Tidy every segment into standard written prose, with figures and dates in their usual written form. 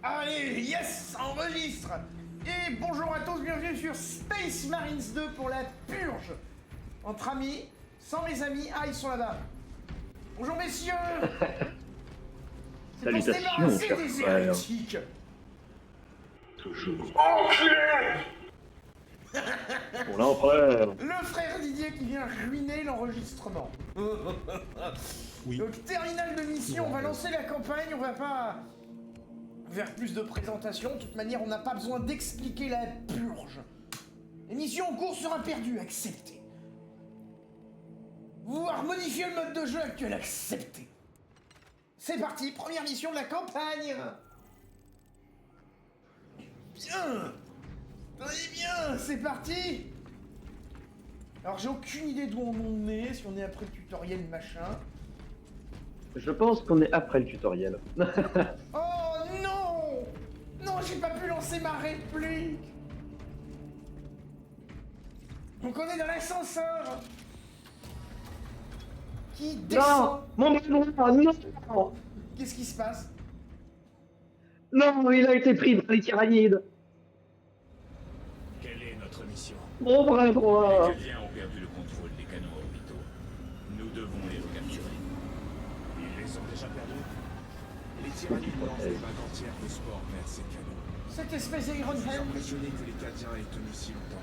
Allez, yes, enregistre. Et bonjour à tous, bienvenue sur Space Marines 2 pour la purge. Entre amis, sans mes amis, ah ils sont là-bas. Bonjour messieurs. C'est pour se débarrasser des hérétiques. Toujours. Enculé. Pour l'empereur. Le frère Didier qui vient ruiner l'enregistrement. Oui. Donc terminal de mission, on va lancer la campagne, on va pas faire plus de présentations, de toute manière on n'a pas besoin d'expliquer la purge. L'émission en cours sera perdue, acceptez. Vouloir modifier le mode de jeu actuel, acceptez. C'est parti, première mission de la campagne. Bien. Très bien, c'est parti. Alors j'ai aucune idée d'où on est, si on est après le tutoriel machin. Je pense qu'on est après le tutoriel. Oh non. Non, j'ai pas pu lancer ma réplique. Donc on est dans l'ascenseur. Qui descend. Non, mon bras, non. Qu'est-ce qui se passe? Non, il a été pris par les tyrannides. Quelle est notre mission? Mon bras droit. Les Canadiens ont perdu le contrôle des canons orbitaux. Nous devons les recapturer. Ils les ont déjà perdus. Les tyrannies lancent des vagues entières de sport vers ces canons. Cette espèce d'Iron Je suis Hand. impressionné que les Cadiens aient tenu si longtemps.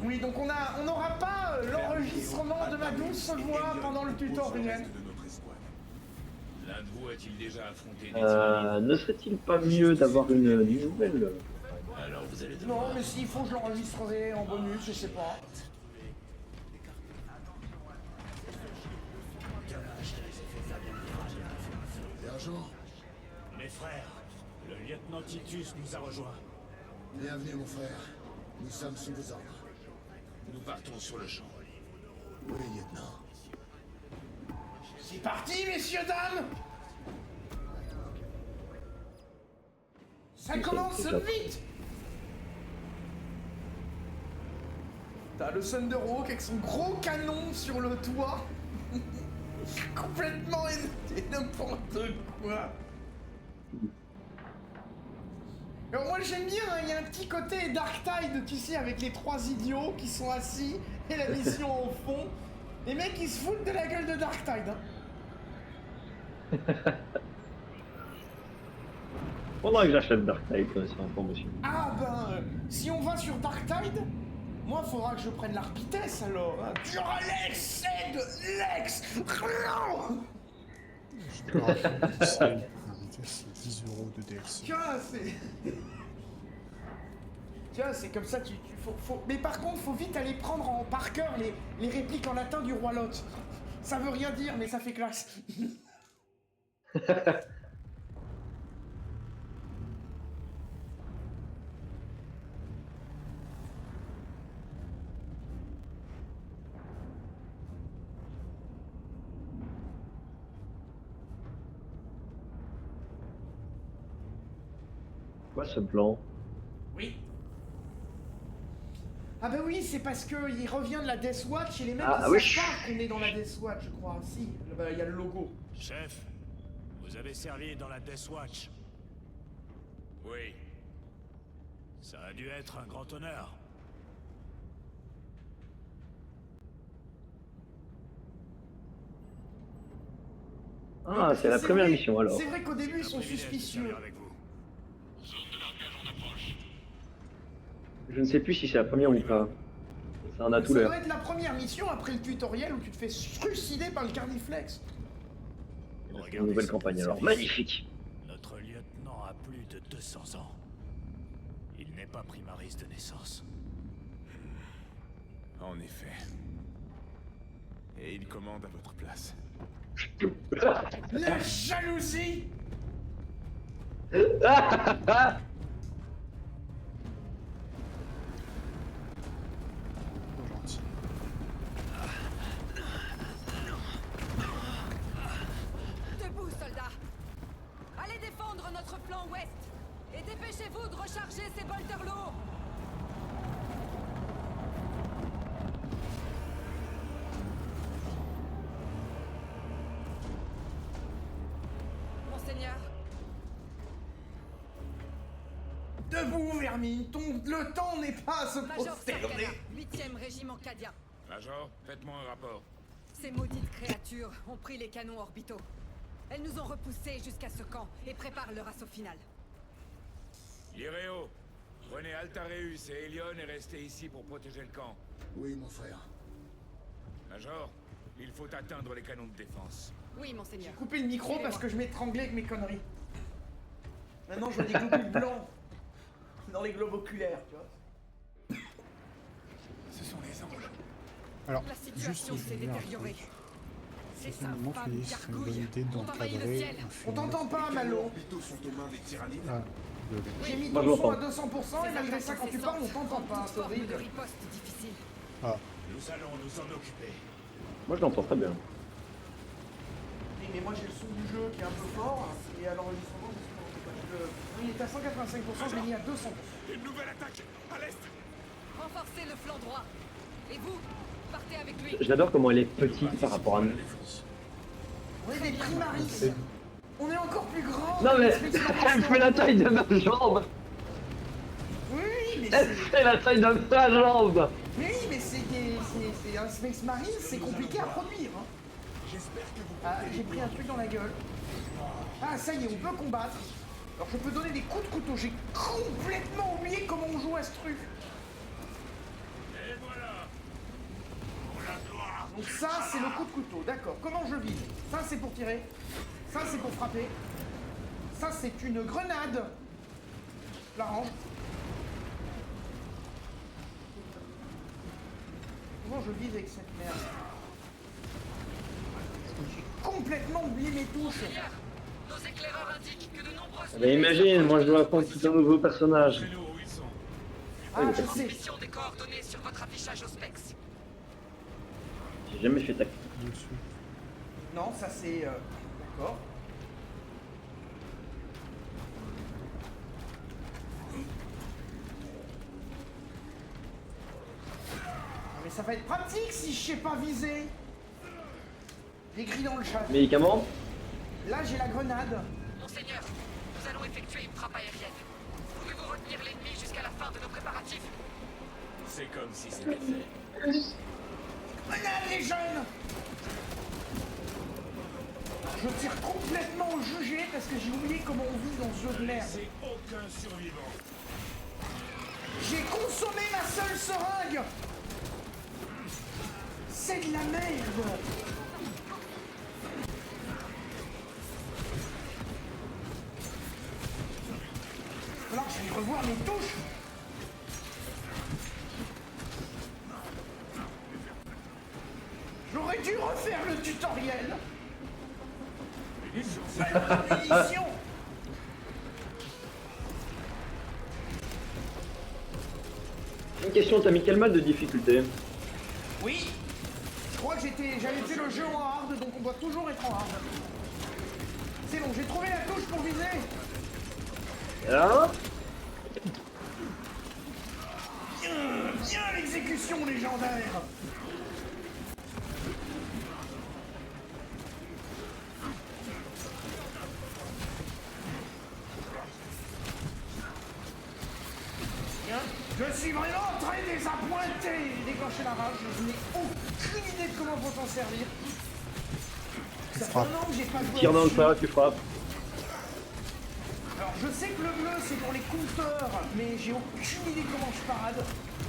Oui, donc on n'aura pas l'enregistrement de ma douce voix pendant le tutoriel. De notre escouade. L'un de vous a-t-il déjà affronté des tyrannies? Ne serait-il pas mieux d'avoir une nouvelle? Alors vous allez devoir... Non, mais s'il faut, je l'enregistrerai en bonus, je sais pas. Sergent, Mes frères, le lieutenant Titus nous a rejoints. bienvenue mon frère. Nous sommes sous vos ordres. Nous partons sur le champ. Oui, lieutenant. C'est parti, messieurs, dames. Ça commence vite. T'as le Thunderhawk avec son gros canon sur le toit. Complètement n'importe quoi. Alors moi j'aime bien, il y a un petit côté Dark Tide, tu sais, avec les trois idiots qui sont assis et la mission au fond. Les mecs ils se foutent de la gueule de Dark Tide. Hein. Faudra que j'achète Dark Tide quand c'est en promotion. Ah ben, si on va sur Dark Tide, moi faudra que je prenne l'Arpitesse alors. Hein. Duralex, aide, Lex, non. C'est 10 € de DLC. Tiens, c'est comme ça, faut... Mais par contre, faut vite aller prendre par cœur les répliques en latin du roi Lot. Ça veut rien dire, mais ça fait classe. Quoi ce blanc? Oui. Ah bah oui, c'est parce que il revient de la Death Watch et les mecs Ah, ils oui. savent pas qu'on est dans la Death Watch, je crois. Si, bah il y a le logo. Chef, vous avez servi dans la Death Watch. Oui. Ça a dû être un grand honneur. Ah, c'est la première vrai- mission alors. C'est vrai qu'au début ils sont Un privilège de suspicieux. servir avec vous. Je ne sais plus si c'est la première ou pas. Ça en a tout Ça l'air. doit être la première mission après le tutoriel où tu te fais trucider par le Carniflex. C'est une Regardez nouvelle ce campagne alors. service. Magnifique. Notre lieutenant a plus de 200 ans. Il n'est pas primariste de naissance. En effet. Et il commande à votre place. La jalousie. Trop gentil. Debout, soldats! Allez défendre notre flanc ouest! Et dépêchez-vous de recharger ces bolters lourds! Monseigneur. Debout, Vermine, le temps n'est pas à se Major prosterner. Sarkana, 8e régiment Cadia. Major, faites-moi un rapport. Ces maudites créatures ont pris les canons orbitaux. Elles nous ont repoussés jusqu'à ce camp et préparent leur assaut final. Iréo, prenez Altareus et Elion et restez ici pour protéger le camp. Oui, mon frère. Major, il faut atteindre les canons de défense. Oui, Monseigneur. Couper le micro parce que je m'étranglais avec mes conneries. Maintenant, je vois des globules blancs dans les globes oculaires, tu vois. Ce sont les anges. Alors, La juste situation s'est je vais dire un détériorée. truc. Ces C'est le moment infâmes qu'il serait une bonne gargouilles idée ont envahi le d'encadrer ciel. un On film. t'entend pas, Les canons Malo. orbitaux sont aux mains des tyrannides. Ah, désolé. J'ai mis Moi, ton je son à l'entends. 200% et malgré ça, quand tu parles, on t'entend pas. C'est de horrible. riposte difficile. Ah, Nous allons nous en occuper. Moi, je l'entends très bien. Oui, mais moi j'ai le son du jeu qui est un peu fort. Et à l'enregistrement, il est à 185%, je l'ai mis à 200%. Une nouvelle attaque à l'est. Renforcez le flanc droit. Et vous, partez avec lui. J'adore comment elle est petite par rapport à nous. On est des primaris. On est encore plus grands. Non que mais, les Space elle Marines. fait la taille de ma jambe. Oui, mais Elle c'est... fait la taille de ma jambe. Mais oui, mais c'est un Space Marine, c'est compliqué à produire. Hein. J'espère que vous Ah, j'ai pris un truc dans la gueule. Ah, ça y est, on peut combattre. Alors, je peux donner des coups de couteau. J'ai complètement oublié comment on joue à ce truc. Et voilà. Pour la gloire. Donc ça, c'est le coup de couteau. D'accord. Comment je vise? Ça, c'est pour tirer. Ça, c'est pour frapper. Ça, c'est une grenade. Je la range. Comment je vise avec cette merde? J'ai complètement oublié mes touches. Nos éclaireurs indiquent que de nombreuses Mais imagine, moi je dois apprendre tout un nouveau personnage. Chez nous, où ils sont. Ah, je sais. transmission des coordonnées sur votre affichage au spex. J'ai jamais fait tac. dessus. Non, ça c'est... D'accord. Ah, mais ça va être pratique si je sais pas viser. J'écris dans le chat. Médicaments? Là, j'ai la grenade. Monseigneur, nous allons effectuer une frappe aérienne. Pouvez-vous retenir l'ennemi jusqu'à la fin de nos préparatifs? C'est comme si c'était fait. Grenade, les jeunes! Je tire complètement au jugé parce que j'ai oublié comment on vise dans ce jeu de merde. C'est aucun survivant. J'ai consommé ma seule seringue! C'est de la merde! Alors je vais revoir mes touches! J'aurais dû refaire le tutoriel! Munitions! Une question, t'as mis quel mal de difficulté? Oui! Je crois que j'avais fait le jeu en hard, donc on doit toujours être en hard. C'est bon, j'ai trouvé la touche pour viser! Ah? Bien l'exécution légendaire! Bien. Je suis vraiment très désappointé! J'ai déclenché la rage, je n'ai aucune idée de comment faut s'en servir. Ça fait un an que j'ai pas joué. Tire dans au le jeu. feu, tu frappes. Alors je sais que le bleu c'est pour les compteurs, mais j'ai aucune idée comment je parade.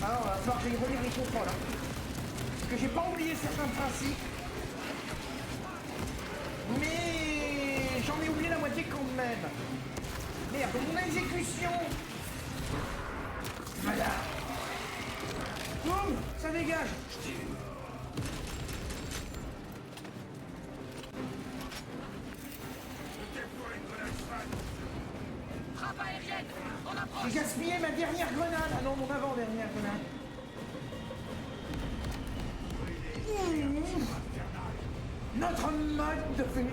Alors il va falloir que j'aille relire les contrôles. Hein. Parce que j'ai pas oublié certains principes. Mais j'en ai oublié la moitié quand même. Merde, mon exécution. Voilà. Boum, ça dégage. Frappe aérienne, on approche. J'ai gaspillé ma dernière grenade. Ah non, mon avant-dernière grenade. Notre mode de feu.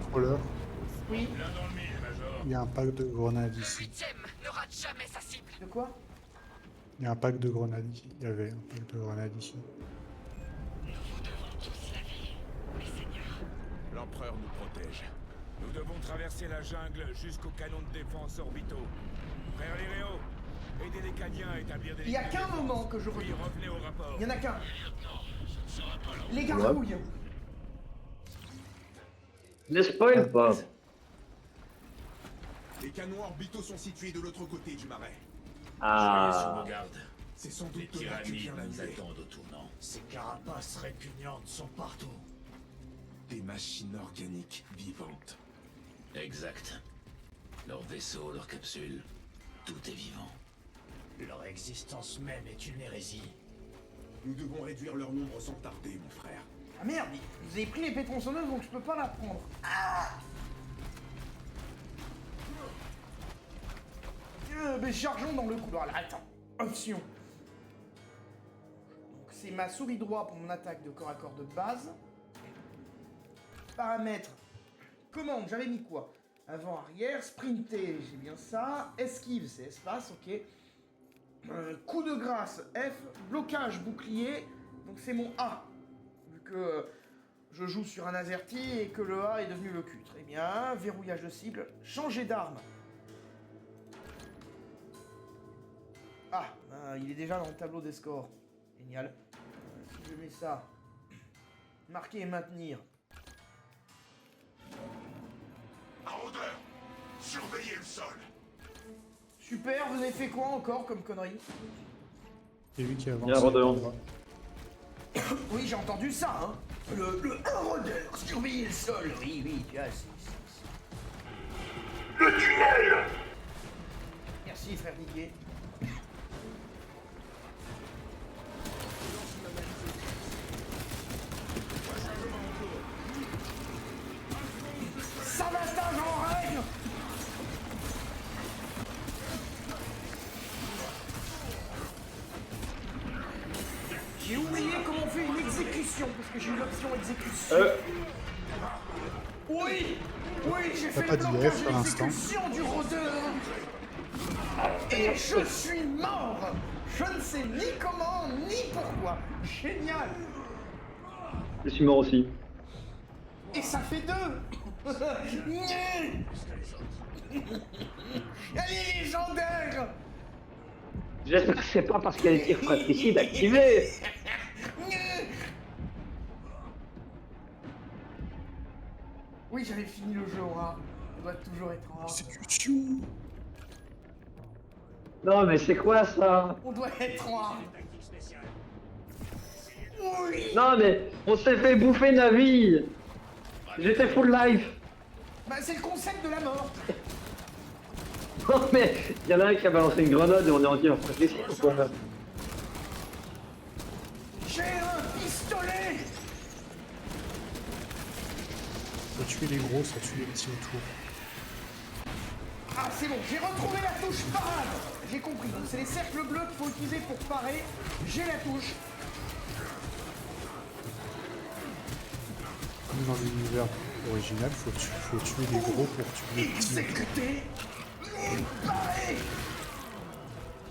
Contrôleur, Oui. L'un dans le mille, Major. il y a un pack de grenades ici. 8e ne rate jamais sa cible. De quoi? Il y a un pack de grenades ici. Il y avait un pack de grenades ici. Nous vous devons tous la vie, mes seigneurs. L'empereur nous protège. Nous devons traverser la jungle jusqu'aux canons de défense orbitaux. Frère Léréo, aidez les Cadiens à établir des... Il y a qu'un moment que je Puis retourne. revenez au rapport. Il y en a qu'un. Les gargouilles. Ne spoil pas. Les canons orbitaux sont situés de l'autre côté du marais. Soyez sur Ah. vos gardes. C'est sans Les doute de là que tyrannides vient la nous nuée. attendent au tournant. Ces carapaces répugnantes sont partout. Des machines organiques vivantes. Exact. Leurs vaisseaux, leurs capsules, tout est vivant. Leur existence même est une hérésie. Nous devons réduire leur nombre sans tarder, mon frère. Ah merde, vous avez pris l'épée tronçonneuse donc je peux pas la prendre. Ah mais chargeons dans le couloir. Là, attends. Option. Donc c'est ma souris droit pour mon attaque de corps à corps de base. Paramètres. Commande, j'avais mis quoi? Avant, arrière, sprinter, j'ai bien ça. Esquive, c'est espace, ok. Coup de grâce, F. Blocage, bouclier. Donc c'est mon A. Vu que je joue sur un azerty et que le A est devenu le Q. Très bien. Verrouillage de cible. Changer d'arme. Ah, il est déjà dans le tableau des scores. Génial. Si je mets ça. Marquer et maintenir. À hauteur, surveillez le sol. Super, vous avez fait quoi encore comme connerie? C'est lui qui avance. Il y a un rôdeur. Oui, j'ai entendu ça, hein. Un rôdeur, surveiller le sol. Oui, oui, tu as, Le tunnel. Merci, frère Didier. Sabotage en règle. J'ai oublié comment on fait une exécution, parce que j'ai eu l'option exécution. Oui, oui, j'ai fait pas le dit blocage F de à l'instant. l'exécution du rôdeur. Et je suis mort. Je ne sais ni comment, ni pourquoi. Génial. Je suis mort aussi. Et ça fait 2. Elle est légendaire. J'espère que c'est pas parce qu'il y a des tirs fratricides activés. Oui, j'avais fini le jeu en rare. Ça doit toujours être en rare. Exécution. Non mais c'est quoi ça? On doit être en rare. Oui. Non mais on s'est fait bouffer Navi. J'étais full life. Bah, c'est le concept de la mort. Non mais il y en a un qui a balancé une grenade et on est en tir fratricide ou quoi? J'ai un pistolet. Ça tue les gros, ça tue les petits autour. Ah, c'est bon, j'ai retrouvé la touche parade. J'ai compris, donc c'est les cercles bleus qu'il faut utiliser pour parer. J'ai la touche. Comme dans l'univers original, faut tuer les gros pour tuer les petits. Exécuter. Parer.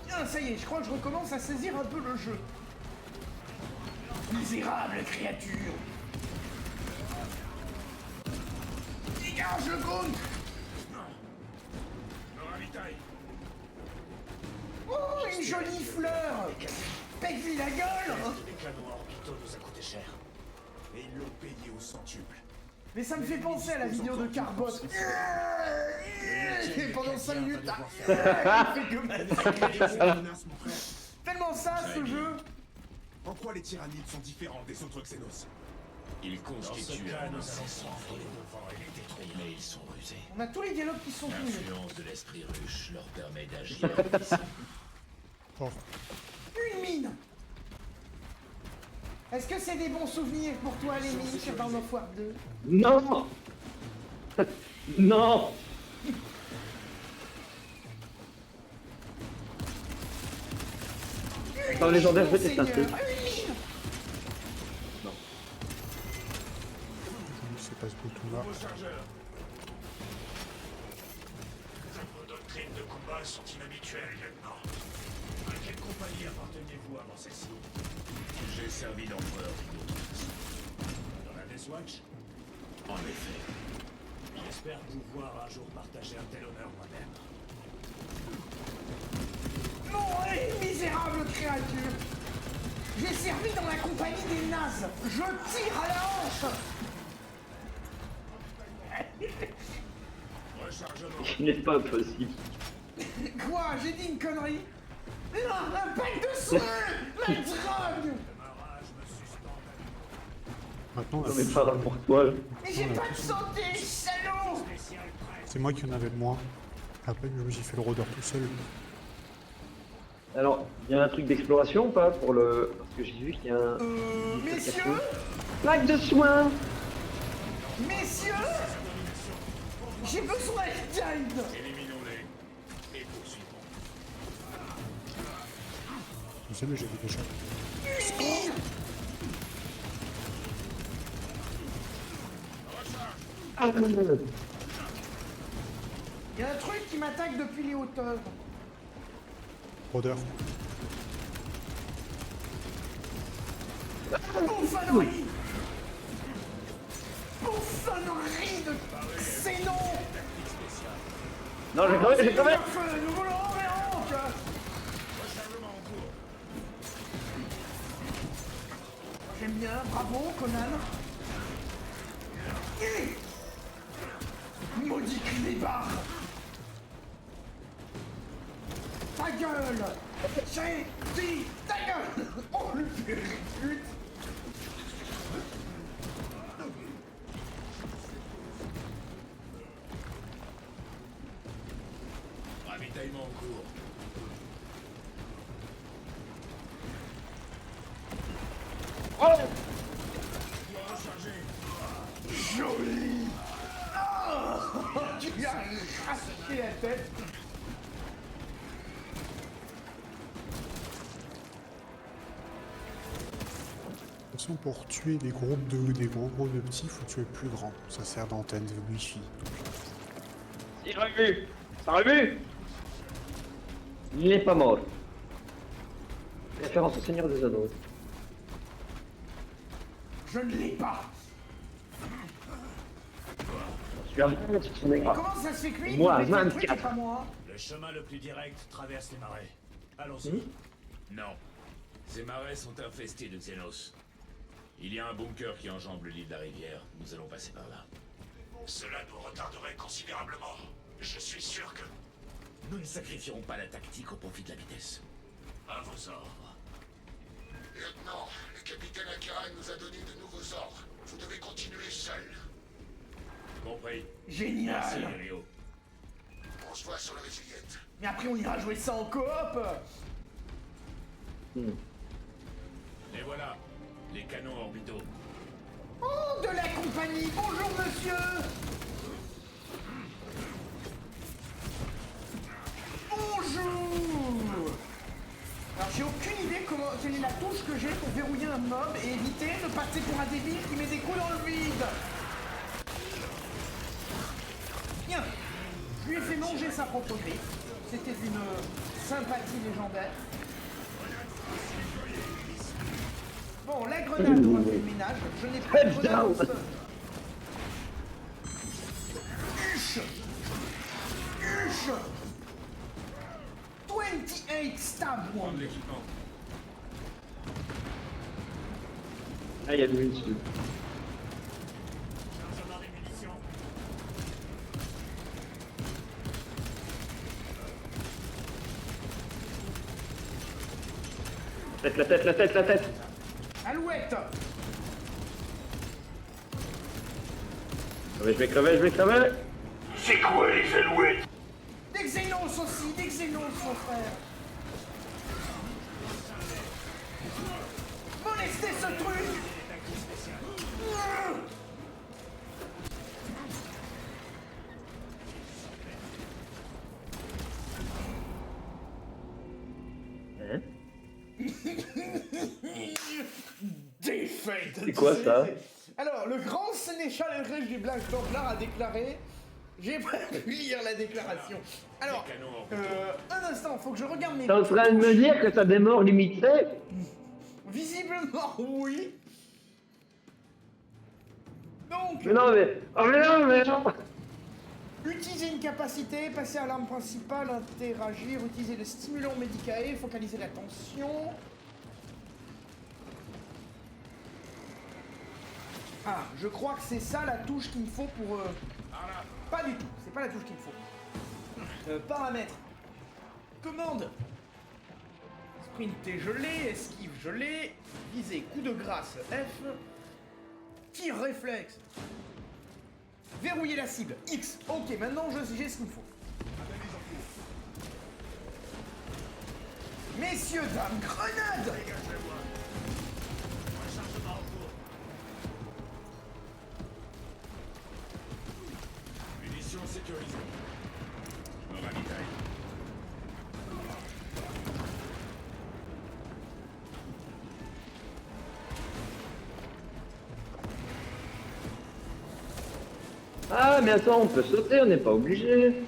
Bien, ça y est, je crois que je recommence à saisir un peu le jeu. Misérable créature. Dégage le goon. Me ravitaille. Oh, une jolie fleur. Pète-lui la gueule. Les canons orbitaux nous a coûté cher. Et ils l'ont payé au centuple. Mais ça me fait penser à la vidéo de Carbot. Et pendant 5 minutes, il fait comme Menace, mon frère. tellement ça ce jeu. En quoi les tyrannides sont différents des autres Xenos? Ils Dans ce constituent cas, un nous allons incessant prendre les devants et les détruire. mais ils sont rusés. On a tous les dialogues qui sont finis. L'influence de l'esprit ruche leur permet d'agir à distance. Oh, Une mine. Est-ce que c'est des bons souvenirs pour toi les mines sur Dawn of War 2? Non. Non. Dans le légendaire, je vais tester un truc. Une mine. c'est pas ce bouton-là. Vos doctrines de combat sont inhabituelles, lieutenant. À quelle compagnie apparteniez-vous avant celle-ci? J'ai servi d'empereur d'une autre façon. Dans la Death Watch? En effet, Est-ce J'espère pouvoir un jour partager un tel honneur moi-même. Non, hé, misérable créature! J'ai servi dans la compagnie des nazes! Je tire à la hanche! Rechargement. Ce n'est pas possible. Quoi? J'ai dit une connerie? Non, un pack de soins! La drogue! Ma rage me suspend. Maintenant, on a Non mais plus. pas pour toi. Mais j'ai pas de santé, salaud! C'est moi qui en avais le moins. Après, je me suis fait le rôdeur tout seul. Alors, il y a un truc d'exploration ou pas pour le... Parce que j'ai vu qu'il y a un... Messieurs? Plaque de soins. Messieurs? J'ai besoin d'aide! Éliminons-les. Et poursuivons. Je sais, mais j'ai vu déjà. Il y a un truc qui m'attaque depuis les hauteurs. Rôdeur. Bouffonnerie! Bouffonnerie de Xénon! Non, j'ai crevé, j'ai crevé. Nous voulons en honte! J'aime bien, bravo Conan. Maudit clébard! Ta gueule! J'ai dit ta gueule! Oh le pute! Ravitaillement en cours. Joli! Oh, tu lui as racheté la tête! De toute façon, pour tuer des gros groupes de petits, il faut tuer plus grand. Ça sert d'antenne de wifi. Il a vu. Ça a vu. Il n'est pas mort. Référence au Seigneur des Anneaux. Je ne l'ai pas! Tu as vu, tu t'en es pas. Comment ça se fait que lui, Moi, il fait le truc 24. et pas moi? Le chemin le plus direct traverse les marais. Allons-y. Non. Ces marais sont infestés de Xenos. Il y a un bunker qui enjambe le lit de la rivière. Nous allons passer par là. Cela nous retarderait considérablement. Je suis sûr que... Nous ne sacrifierons pas la tactique au profit de la vitesse. À vos ordres. Lieutenant, le capitaine Akira nous a donné de nouveaux ordres. Vous devez continuer seul. Compris. Génial! Merci, Rio. On se voit sur le Résiliette. Mais après on ira jouer ça en coop! Et voilà, les canons orbitaux. Oh, de la compagnie! Bonjour monsieur! Bonjour! Alors j'ai aucune idée quelle est la touche que j'ai pour verrouiller un mob et éviter de passer pour un débile qui met des coups dans le vide! Bien! Je lui ai fait manger sa propre griffe. C'était d'une sympathie légendaire. Bon, la grenade aura fait le ménage. Je n'ai pas de Heads down. grenade. Huche! Huche! 28 stab Prendre wound. l'équipement. Ah, il y a lui dessus. Chargement des munitions. La tête, la tête, la tête. Alouette! Je vais crever, je vais crever. C'est quoi les alouettes? Des Xénos aussi, des Xénos, mon frère! Molestez ce truc! Hein? Défaite! C'est quoi, ça? Alors, le grand sénéchal Elrich du Black Templar a déclaré... J'ai pas pu lire la déclaration. Alors, Les canons orbitaux. un instant, faut que je regarde mes... T'es en train de me dire que ça démord limité? Visiblement, oui. Donc, Mais non, mais... Oh mais non, mais non. Utiliser une capacité, passer à l'arme principale, interagir, utiliser le stimulant médicaé, focaliser l'attention. Ah, je crois que c'est ça la touche qu'il me faut pour... Pas du tout, c'est pas la touche qu'il me faut. Paramètres. Commande. Sprinter, je l'ai. Esquive, je l'ai. Viser, coup de grâce, F. Tir réflexe. Verrouiller la cible, X. Ok, maintenant j'ai ce qu'il me faut. Messieurs, dames, grenade. Rechargement en cours. Munitions sécurisées. Me ravitaille. Ah, mais attends, on peut sauter, on n'est pas obligé.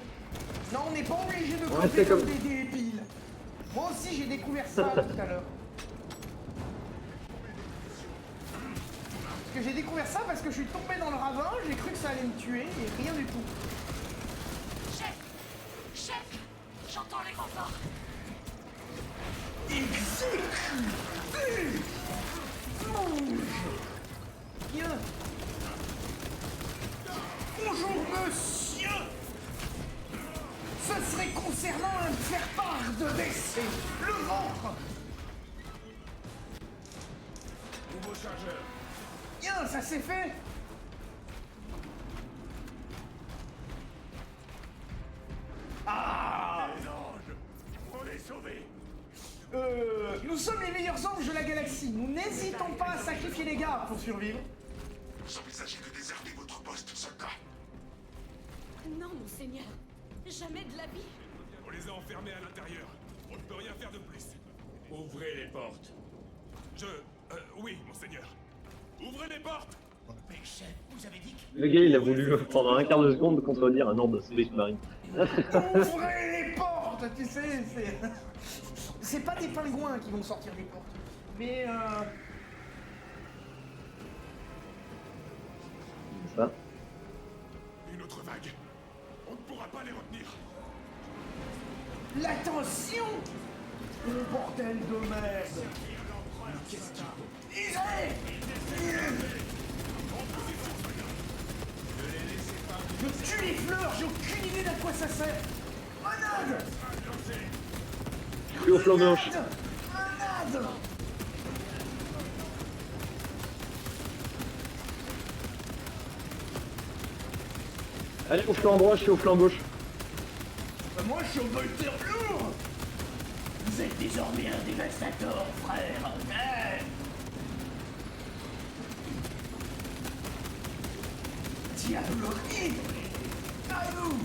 Non, on n'est pas obligé de Ouais, compter c'est comme comme- des débiles. Moi aussi, j'ai découvert ça tout à l'heure. Parce que j'ai découvert ça parce que je suis tombé dans le ravin, j'ai cru que ça allait me tuer, et rien du tout. Chef! Chef! J'entends les renforts! Exécuté! Mange! Bien. Bonjour, monsieur! Ce serait concernant un faire-part de décès. Le ventre! Nouveau chargeur. Bien, ça s'est fait! Ah! Les anges! On est sauvés! Nous sommes les meilleurs anges de la galaxie. Nous n'hésitons pas à sacrifier les gars pour survivre. Vous envisagez de déserter votre poste, soldat. Non, monseigneur. Jamais de la vie. On les a enfermés à l'intérieur. On ne peut rien faire de plus. Ouvrez les portes. Oui, monseigneur. Ouvrez les portes. Mais chef, vous avez dit que... Le gars, il a voulu pendant un quart de seconde contredire un ordre de Space Marine. Ouvrez les portes, tu sais, c'est... C'est pas des pingouins qui vont sortir des portes. Mais Ça. Une autre vague. On ne pourra pas les retenir. l'attention! Oh, bordel de merde! Isée! Je tue les fleurs, j'ai aucune idée d'à quoi ça sert! Grenade! Je suis au flanc gauche. Grenade! Allez, au flanc droit, je suis au flanc gauche. Moi, je suis au volteur lourd! Vous êtes désormais un dévastateur, frère! Hey! Diablerie! À nous!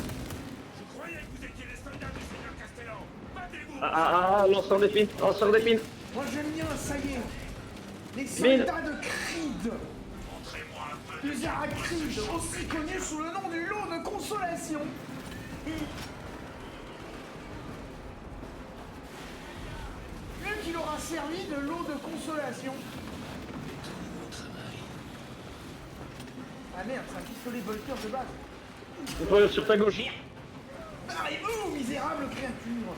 Je croyais que vous étiez les soldats du Seigneur Castellan! Battez-vous! Ah, lanceur d'épines, lanceur d'épines. Moi, j'aime bien, ça y est! Les Mine. soldats de Creed! Montrez-moi un peu Les Aracrides, aussi connus sous le nom du lot de consolation! Mieux qu'il aura servi de lot de consolation. Ah merde, c'est un pistolet volteur de base. Sur ta gauche. Barrez-vous, misérable créature!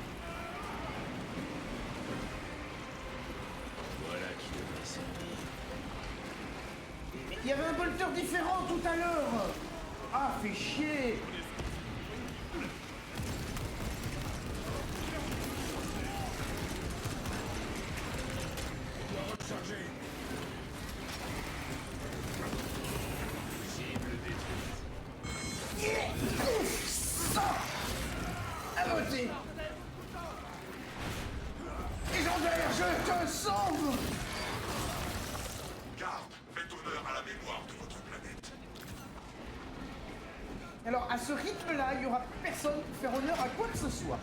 Voilà qui devrait servir. Il y avait un volteur différent tout à l'heure! Ah, fait chier! Rechargez. Cible détruite. Ça! À voter! Légendaire, je te sauve! Garde, faites honneur à la mémoire de votre planète. Alors, à ce rythme-là, il n'y aura personne pour faire honneur à quoi que ce soit.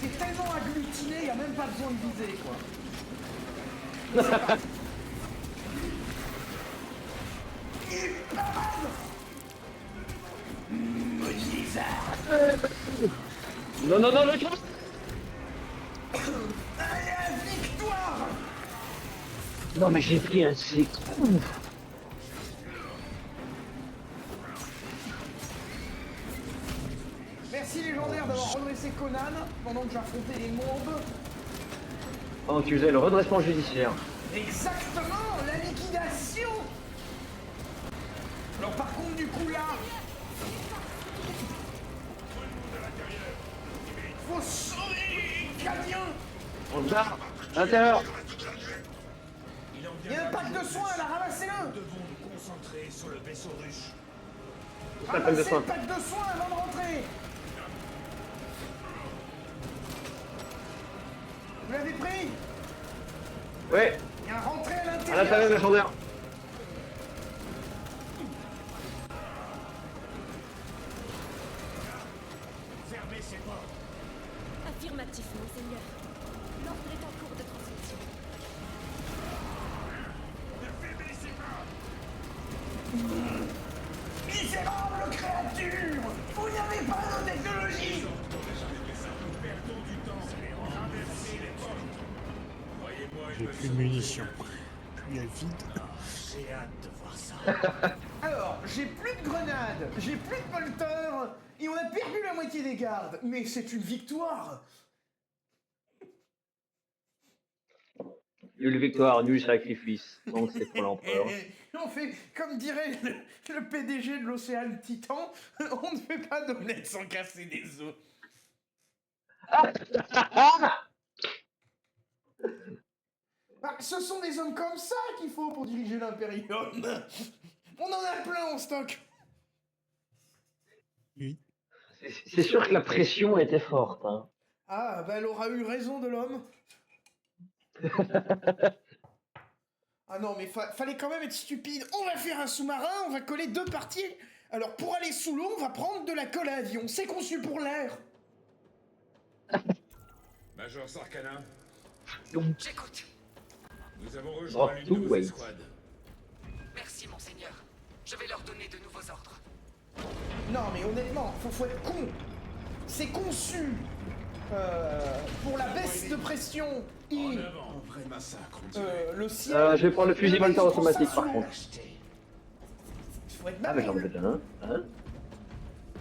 C'est tellement agglutiné, il n'y a même pas besoin de viser, quoi. C'est parti. Et parade! Maudits Non, non, non, le crash. Allez, victoire! Non, mais j'ai pris un sec. Merci légendaire d'avoir redressé Conan pendant que j'affrontais les mourbes. Pendant que tu faisais le redressement judiciaire. Exactement, la liquidation. Alors par contre du coup là, faut sauver les Cadiens. On se barre. À l'intérieur. Il y a un pack de soins là, ramassez-le. Nous devons nous concentrer sur le vaisseau ruche. C'est un pack de Ramassez soins. le pack de soins avant de rentrer. Vous l'avez pris? Ouais, Il y a un rentré à à l'intérieur. l'intérieur, légendaire. Fermez ces portes. Affirmatif, monseigneur. L'ordre est en cours de transmission. Misérable créature! Vous n'avez pas de technologie! J'ai plus de munitions. Puis elle vide. J'ai hâte de voir ça. Alors, j'ai plus de grenades, j'ai plus de bolters, et on a perdu la moitié des gardes. Mais c'est une victoire! Nulle victoire, nul sacrifice. Donc c'est pour l'empereur. On fait, comme dirait le PDG de l'Océan Titan, on ne fait pas d'omelette sans casser des os. Bah, ce sont des hommes comme ça qu'il faut pour diriger l'Imperium. On en a plein en stock. Oui. C'est sûr que la pression était forte. Hein. Ah, bah elle aura eu raison de l'homme. Ah non, mais fallait quand même être stupide. On va faire un sous-marin, on va coller deux parties. Alors pour aller sous l'eau, on va prendre de la colle à avion. C'est conçu pour l'air. Major Sarkana, J'écoute. nous avons rejoint Drop une to de vos wait. escouades. Merci, monseigneur. Je vais leur donner de nouveaux ordres. Non, mais honnêtement, faut être con. C'est conçu pour la baisse de pression. En avant, un vrai massacre, on dirait. Le ciel. Je vais prendre le fusil volteur automatique par contre. Faut être Ah mais j'en malin. veux déjà un. Hein.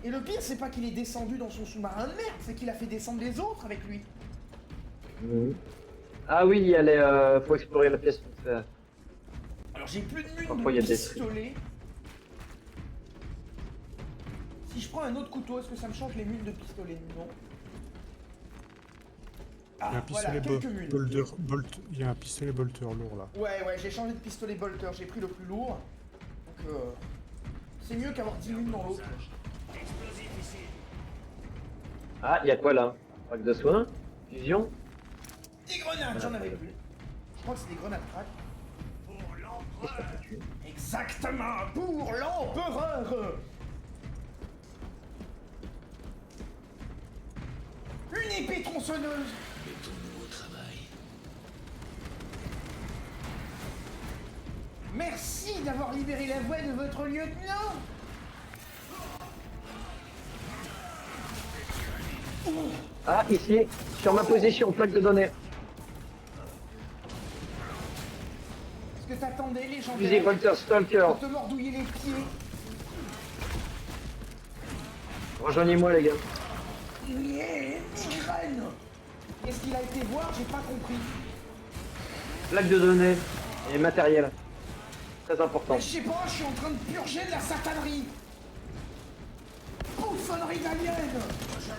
Et le pire, c'est pas qu'il est descendu dans son sous-marin de merde, c'est qu'il a fait descendre les autres avec lui. Mhm. Ah oui, il y a les, faut explorer la pièce. Alors j'ai plus de mune Parfois, il y de a des pistolet. Si je prends un autre couteau, est-ce que ça me change les munes de pistolet? Non. Il y a Ah, un pistolet voilà, quelques munes. Il y a un pistolet bolter lourd là. Ouais, j'ai changé de pistolet bolter, j'ai pris le plus lourd. Donc c'est mieux qu'avoir 10 munes dans l'autre. Explosif ici. Ah, il y a quoi là? Pack de soins? Fusion? Des grenades, j'en avais plus. Je crois que c'est des grenades crack. Pour l'empereur. Exactement, pour l'empereur. Une épée tronçonneuse. Mettons-nous au travail. Merci d'avoir libéré la voie de votre lieutenant. Ah, ici, sur ma position, plaque de données. Est-ce que t'attendais les gens Fusil volteur stalker. pour te mordouiller les pieds? Rejoignez-moi les gars. Migraine. Qu'est-ce qu'il a été voir? J'ai pas compris. Plaque de données et matériel. Très important. Mais je sais pas, je suis en train de purger de la satanerie. Bouffonnerie d'alien.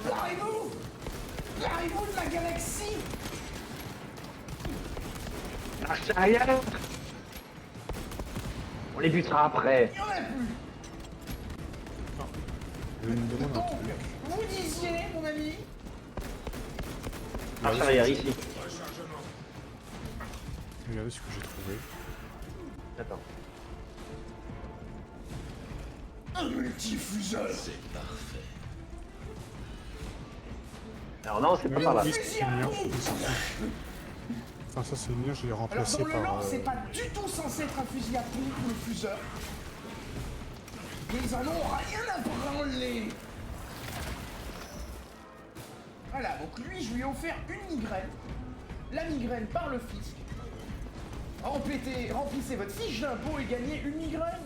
Larrez-vous. Larrez-vous de la galaxie. Marche arrière. On les butera après. Il y en a plus. Je me demande un Donc, truc. vous disiez, mon ami. Marche arrière ici. Regardez ce que j'ai trouvé. Attends. Un multifuseur. C'est parfait. Alors non, c'est pas par là. Oui, c'est le mien. Enfin, ça c'est le mien, je l'ai Alors remplacé dans le par. lore, c'est pas du tout censé être un fusil à pompe ou le fuseur. Mais ils en ont rien à branler. donc lui, je lui ai offert une migraine. La migraine par le fisc. Remplissez votre fiche d'impôt et gagnez une migraine.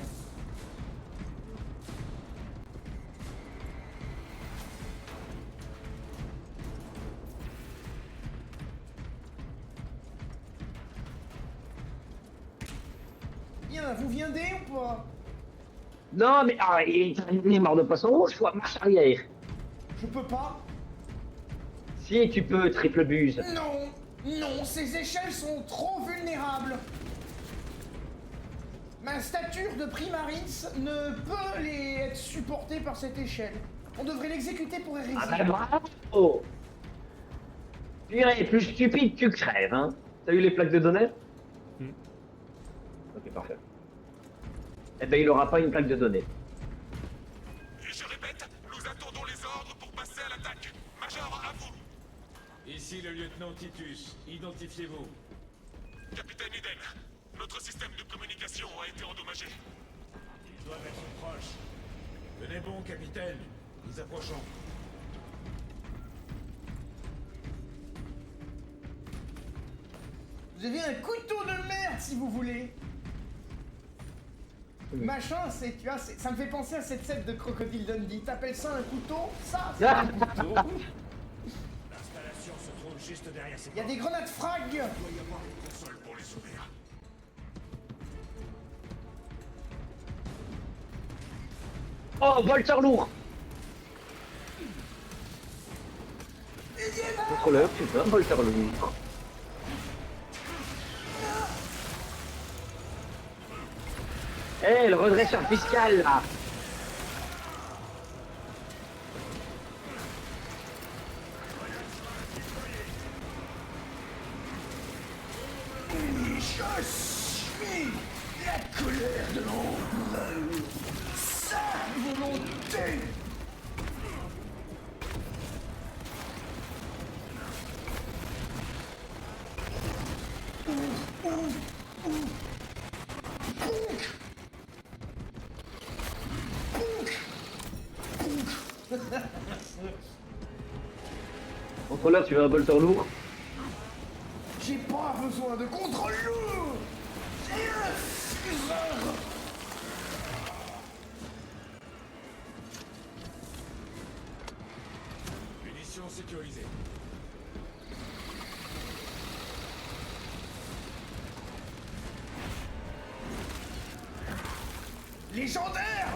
Bien, vous viendez ou pas? Non, mais il est mort de poisson rouge, quoi, marche arrière. Je peux pas. Si tu peux, triple buse. Non, non, ces échelles sont trop vulnérables. Ma stature de primaris ne peut les être supportée par cette échelle. On devrait l'exécuter pour hérésie. Ah bah bravo. Purée, plus stupide, tu crèves, hein. T'as eu les plaques de données? Ok, parfait. Eh ben, il aura pas une plaque de données. Et je répète, nous attendons les ordres pour passer à l'attaque. Major, à vous. Ici le lieutenant Titus. Identifiez-vous. Capitaine Eden, notre système de communication a été endommagé. Ils doivent être proches. Tenez bon, capitaine. Nous approchons. Vous avez un couteau de merde si vous voulez. Machin, c'est, tu vois, ça me fait penser à cette scène de Crocodile Dundee. T'appelles ça un couteau? Ça, c'est un couteau. L'installation se trouve juste derrière ces Il y a des grenades frag. Il doit y avoir une console pour les ouvrir. Oh, volteur lourd. Contrôleur, tu veux un volteur lourd. Eh, le redresseur fiscal, là. Je suis la colère de l'ombre. Sa volonté. Contrôleur, tu veux un volteur lourd? J'ai pas besoin de contrôle lourd. J'ai un fuseur. Munitions sécurisées. Légendaire.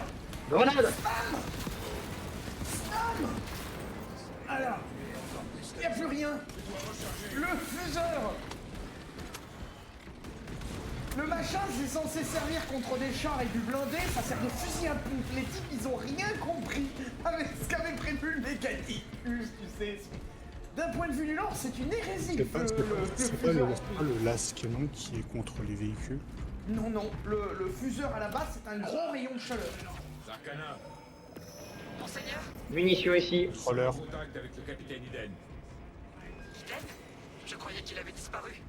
Grenade. Stam. Alors, il n'y a plus rien. Le fuseur. Le machin, c'est censé servir contre des chars et du blindé, ça sert de fusil à pompe. Les types, ils ont rien compris avec ce qu'avait prévu le mécanicus, tu sais. D'un point de vue du lore, c'est une hérésie, C'est pas, le c'est pas fuseur. le lascanon qui est contre les véhicules. Non, non, le fuseur à la base, c'est un gros rayon de chaleur. Zarkana, Monseigneur, Munitions ici. Contrôleur. contact avec le capitaine Eden. Eden? Je croyais qu'il avait disparu.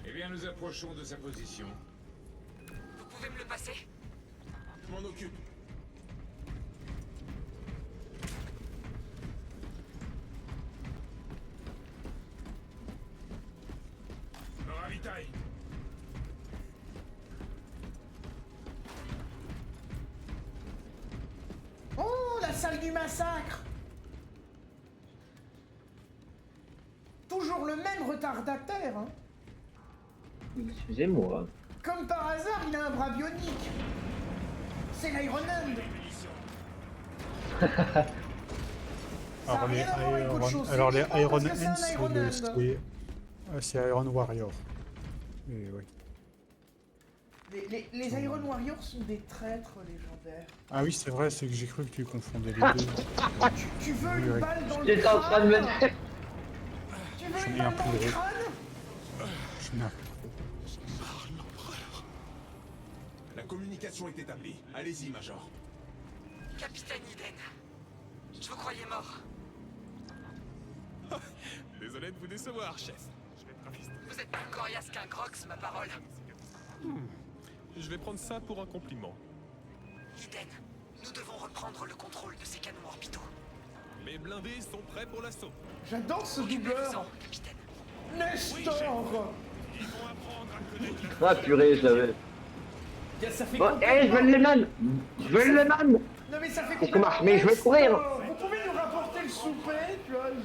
Eh bien, nous approchons de sa position. Vous pouvez me le passer? Je m'en occupe. Me ravitaille. Oh, la salle du massacre. Toujours le même retardataire, hein. Excusez-moi. Comme par hasard, il a un bras bionique. C'est l'Iron Hand. Ça a Alors les rien à voir avec autre chose. alors les C'est pas Iron parce que c'est un Hands, Iron Hand. c'est Iron Warrior. Et ouais. Les Iron Warriors sont des traîtres légendaires. Ah oui, c'est vrai, c'est que j'ai cru que tu confondais les deux. Tu veux Oui, une oui. balle dans le J'étais en train de me crâne? dire. Tu veux J'en une ai un balle dans peu le de- crâne? Je n'ai- La communication est établie. Allez-y, Major. Capitaine Eden. Je vous croyais mort. Désolé de vous décevoir, chef. Vous êtes plus coriace qu'un Grox, ma parole. Je vais prendre ça pour un compliment. Eden, nous devons reprendre le contrôle de ces canons orbitaux. Mes blindés sont prêts pour l'assaut. J'adore ce Occupez-vous-en, doubleur. capitaine. Nestor. Ils vont apprendre à connaître la... Ah purée, je l'avais. Ça fait Bon, je complètement- veux le man. Je veux le man. Non mais ça fait Qu'est-ce qu'on marche? Mais je vais Nestor. courir. Vous pouvez nous rapporter le souper, tu vois. Avec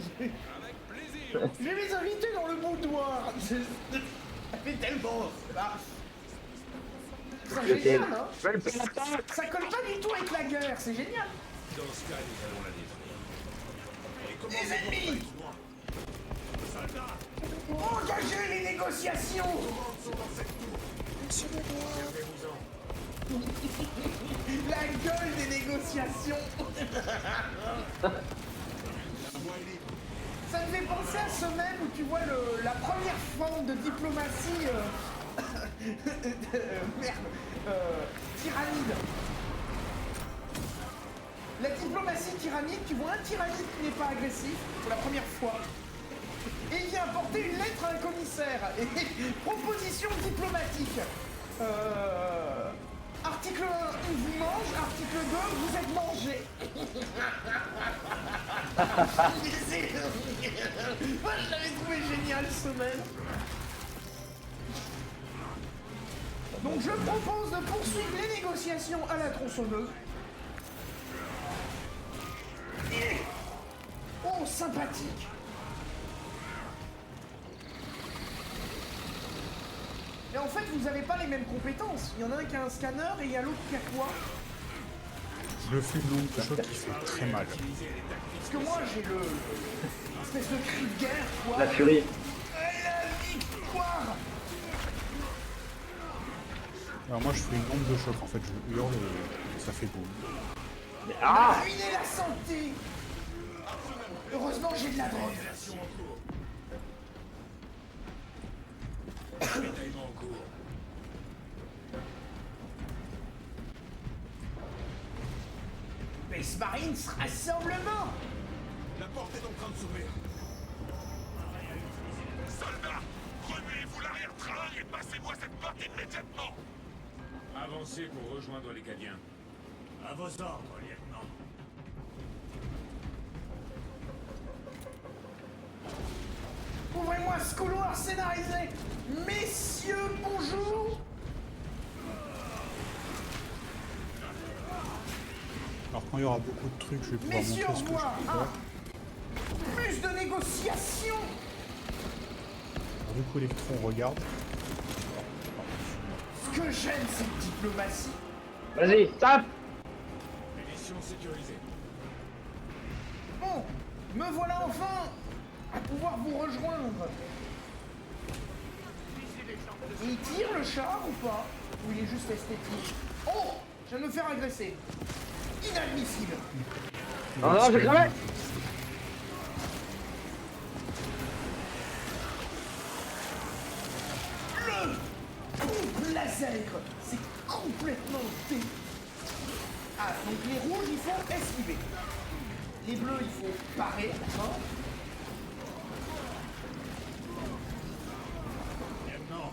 plaisir. J'ai mes invités dans le boudoir. Ça fait tellement. C'est génial, hein. Je veux le péloton. Ça colle pas du tout avec la guerre, c'est génial. Dans ce cas, nous allons la détruire. Les ennemis. Engagez les négociations. La gueule des négociations. Ça me fait penser à ce même où tu vois la première forme de diplomatie tyrannide. La diplomatie tyrannique, tu vois un tyrannide qui n'est pas agressif pour la première fois. Et il vient apporter une lettre à un commissaire. Et proposition diplomatique. Article 1, il vous mange. Article 2, vous êtes mangé. Moi, je l'avais trouvé génial, ce mail. Donc, je propose de poursuivre les négociations à la tronçonneuse. Et... Oh, sympathique. Mais en fait, vous n'avez pas les mêmes compétences. Il y en a un qui a un scanner et il y a l'autre qui a quoi? Le flux de l'onde de choc qui fait très mal. Parce que moi, j'ai le... espèce de cri de guerre, quoi. La furie. Et la victoire. Alors moi je fais une onde de choc en fait, je hurle et ça fait boum. Ah. Ruiner la santé. Heureusement, j'ai de la drogue. Ravitaillement en cours. Space Marines, rassemblement. La porte est en train de s'ouvrir. Soldats, remuez-vous l'arrière-train et passez-moi cette porte immédiatement. Avancez pour rejoindre les Cadiens. À vos ordres, lieutenant. Ouvrez-moi ce couloir scénarisé. Messieurs, bonjour. Alors quand il y aura beaucoup de trucs, je vais pouvoir Messieurs, montrer ce au que je revoir. peux faire. Plus de négociations. Alors, du coup Electron regarde. Ce que j'aime, cette diplomatie. Vas-y, tape. Munitions sécurisées. Bon, me voilà enfin à pouvoir vous rejoindre. Il tire le char ou pas? Ou il est juste esthétique? Oh, je viens de me faire agresser. Inadmissible. Non, non, j'ai cramé. Le coup laser, c'est complètement dé... Ah, donc les rouges, il faut esquiver. Les bleus, il faut parer, d'accord? Lieutenant,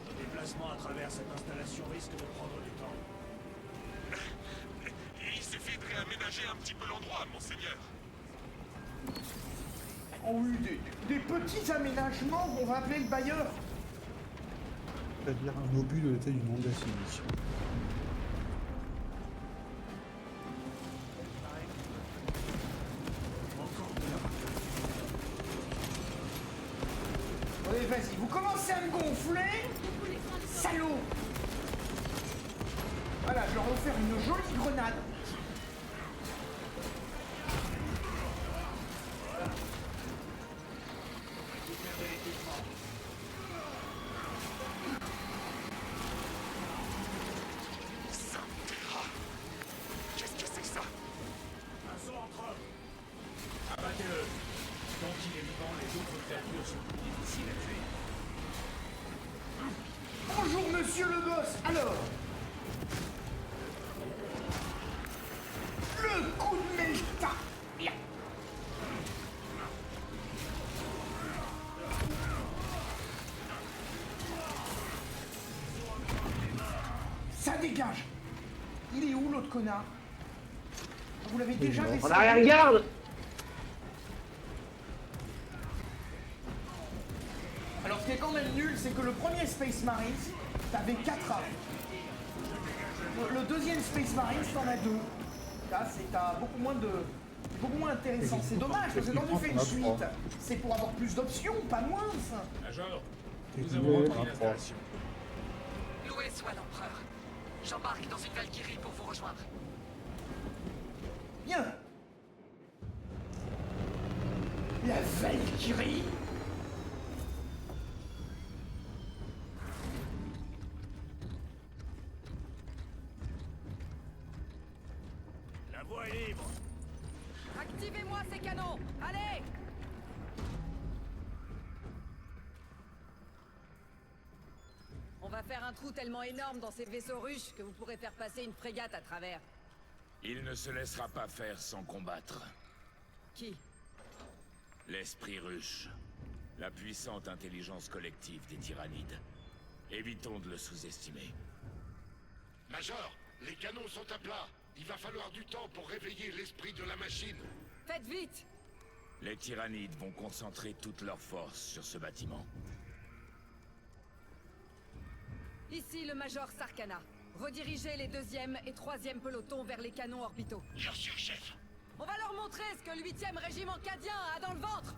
le déplacement à travers cette installation risque de prendre du temps. Il suffit de réaménager un petit peu l'endroit, monseigneur. Oh oui, des petits aménagements qu'on va appeler le bailleur. C'est-à-dire un obus de la taille d'une Honda Civic. Allez, vas-y, vous commencez à me gonfler. Salaud. Voilà, je leur ai offert une jolie grenade. Qu'est-ce que c'est que ça? Un saut entre eux. Abattez-le. Tant qu'il est vivant, les autres créatures sont plus difficiles à tuer. Bonjour, monsieur le boss. Alors, le coup de Melta. Bien. Ça dégage. Il est où l'autre connard? Vous l'avez déjà En laissé. arrière-garde. ce qui est quand même nul, c'est que le premier Space Marines, t'avais 4 armes. Le deuxième Space Marines, t'en as 2. Là, t'as beaucoup moins intéressant. C'est dommage, parce que quand tu fais une suite, c'est pour avoir plus d'options, pas moins. Major, nous Techniquement, avons on repris a 3. l'installation. Loué soit l'empereur. J'embarque dans une Valkyrie pour vous rejoindre. Bien. La Valkyrie. La voie est libre. Activez-moi ces canons. Allez. On va faire un trou tellement énorme dans ces vaisseaux russes que vous pourrez faire passer une frégate à travers. Il ne se laissera pas faire sans combattre. Qui? L'esprit ruche. La puissante intelligence collective des tyrannides. Évitons de le sous-estimer. Major, les canons sont à plat. Il va falloir du temps pour réveiller l'esprit de la machine. Faites vite. Les tyrannides vont concentrer toute leur force sur ce bâtiment. Ici le Major Sarkana. Redirigez les 2e et 3e pelotons vers les canons orbitaux. Bien sûr, chef. On va leur montrer ce que le 8e régiment cadien a dans le ventre.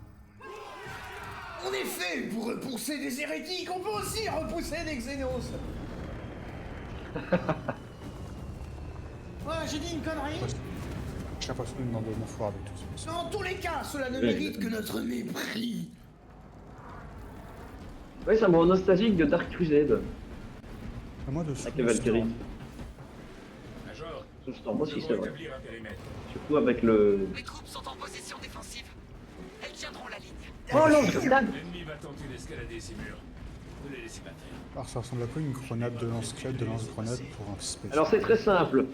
On est fait pour repousser des hérétiques, on peut aussi repousser des Xénos. Ouais, j'ai dit une connerie. J'ai l'impression de me demander mon foire avec tout ça. Dans tous les cas, cela ne mérite que notre mépris. Ouais, ça me rend nostalgique de Dark Crusade. À moi de Avec les Valkyries. Major, Soulstorm nous aussi, c'est devons vrai. établir un périmètre. Surtout avec le... Les troupes sont en position défensive. Elles tiendront la ligne. Oh non, grenade. L'ennemi va tenter d'escalader ces murs. Ne les laissez pas faire. Alors ça ressemble à quoi une grenade de lance-clade, de lance-grenade pour un space? Alors c'est très simple.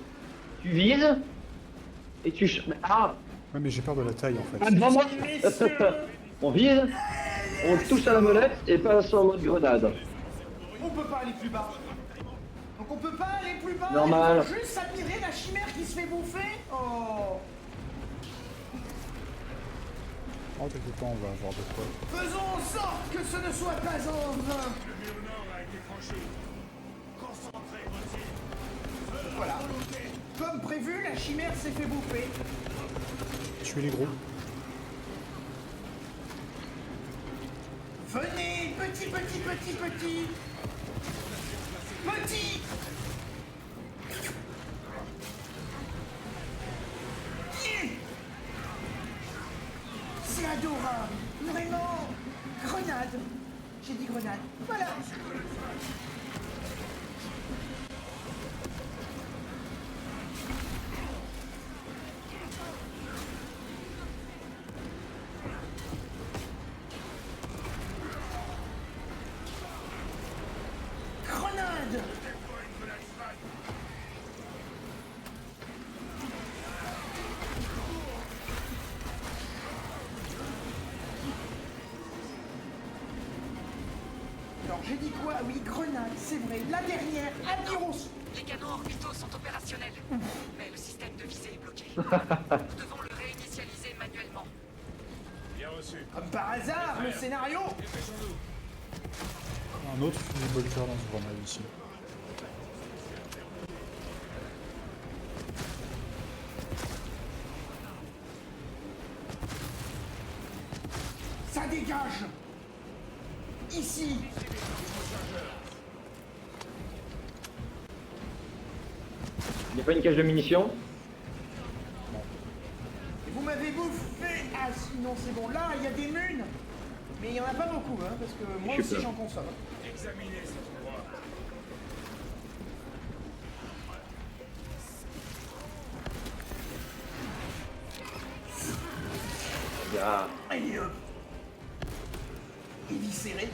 Tu vises et tu... Ah, Ouais, mais j'ai peur de la taille en fait. ah devant moi. Messieurs, On vise, on touche à la molette et passe en mode grenade. on peut pas aller plus bas. Donc on peut pas aller plus bas. Normal. On peut juste admirer la chimère qui se fait bouffer. Oh. Oh t'inquiète pas, on va avoir de quoi. Faisons en sorte que ce ne soit pas en vain. Le mur nord a été franchi. Concentrez vos îles. Voilà. Comme prévu, la chimère s'est fait bouffer. Tuer les gros. Venez, petit. Petit. C'est adorable. Vraiment. Grenade. J'ai dit grenade. Voilà. Grenade. Alors j'ai dit quoi? Oui, grenade, c'est vrai. La dernière, Adios. Les canons orbitaux sont opérationnels. Mais le système de visée est bloqué. Nous devons le réinitialiser manuellement. Bien reçu. Comme par hasard, le scénario. Dépêchons-nous. Un autre fusil bolter dans ce grenade ici. Ça dégage. Ici. Il n'y a pas une cache de munitions? Et vous m'avez bouffé. Ah sinon c'est bon. Là, il y a des munes. Mais il n'y en a pas beaucoup, hein, parce que moi Je aussi sais pas. j'en consomme. Examinez cet endroit. Ah. Allez hop. Éviscéré.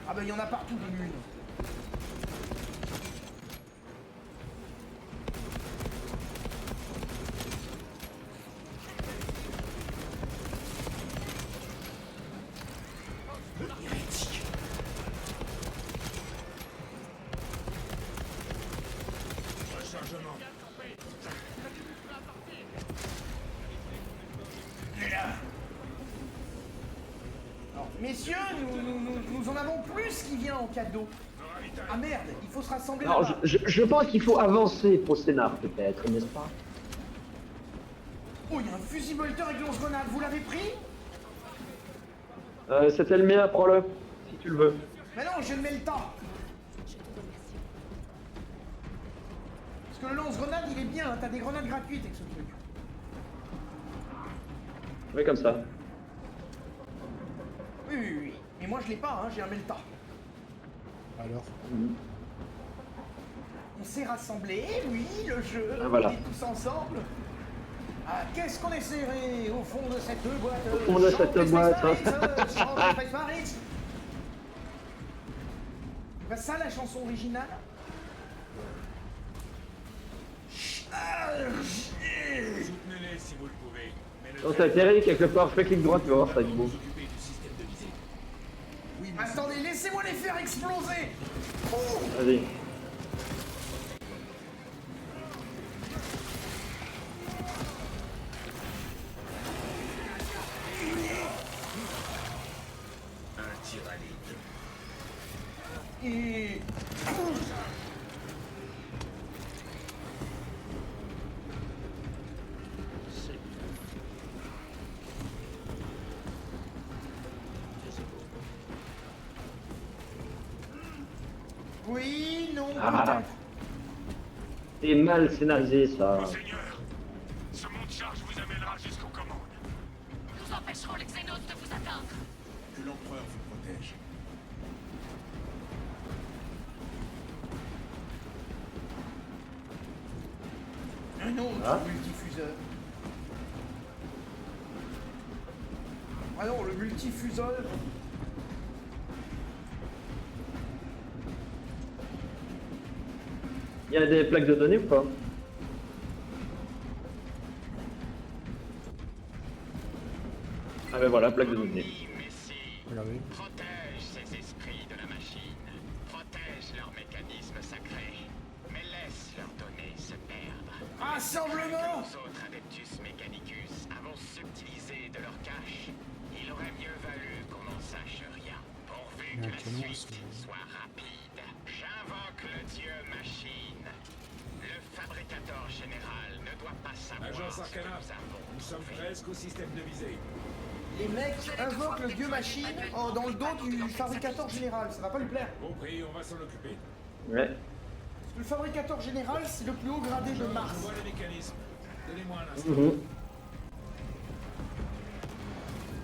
Ah bah il y en a partout des munes. Hérétique. Rechargement. Et là. Messieurs, nous en avons plus qui vient en cadeau. Ah merde, il faut se rassembler Alors, là-bas. je pense qu'il faut avancer pour scénar, peut-être, n'est-ce pas? Oh, il y a un fusil bolter avec lance-grenade, vous l'avez pris? C'était le mien, prends-le, si tu le veux. Mais non, je ne mets le temps. Parce que le lance-grenade, il est bien, hein, t'as des grenades gratuites avec ce truc. Oui, comme ça. Oui, oui, oui. Mais moi, je l'ai pas, hein, j'ai un melta. Alors, On s'est rassemblés, oui, le jeu, Ah, voilà. on est tous ensemble. Ah, qu'est-ce qu'on est serré au fond de cette boîte. Au fond de cette boîte, hein. C'est pas ça la chanson originale? Soutenez-les si vous le pouvez. Mais ne Donc, t'as atterri quelque part, fais clic droit, tu vas voir, ça va être beau. Vous occupez du système de visée. Attendez, laissez-moi les faire exploser. Vas-y. Un tyrannide. Et... Oui, non, Ah. peut-être. C'est mal scénarisé, ça. Monseigneur, ce monte-charge vous amènera jusqu'aux commandes. Nous empêcherons les Xénos de vous atteindre. Que l'empereur vous protège. Ah non, Ah. le multifuseur. Ah non, le multifuseur. Il y a des plaques de données ou pas? Ah ben voilà, plaque de données. regardez. Protège ces esprits de la machine. Protège leurs mécanismes sacrés. Mais laisse leurs données se perdre. Rassemblement. Nous autres Adeptus Mechanicus avons subtilisé de leur cache. Il aurait mieux valu qu'on n'en sache rien. Pourvu que la suite soit rapide. J'invoque le dieu machine. Le fabricateur général ne doit pas savoir Agent ce que Sarkana, nous avons. nous sommes presque au système de visée. Les mecs invoquent le dieu machine dans le dos du fabricateur général, ça va pas lui plaire. Compris, on va s'en occuper. Ouais. Parce que le fabricateur général, c'est le plus haut gradé de Je Mars. vois les mécanismes. Donnez-moi un instant. Mhm.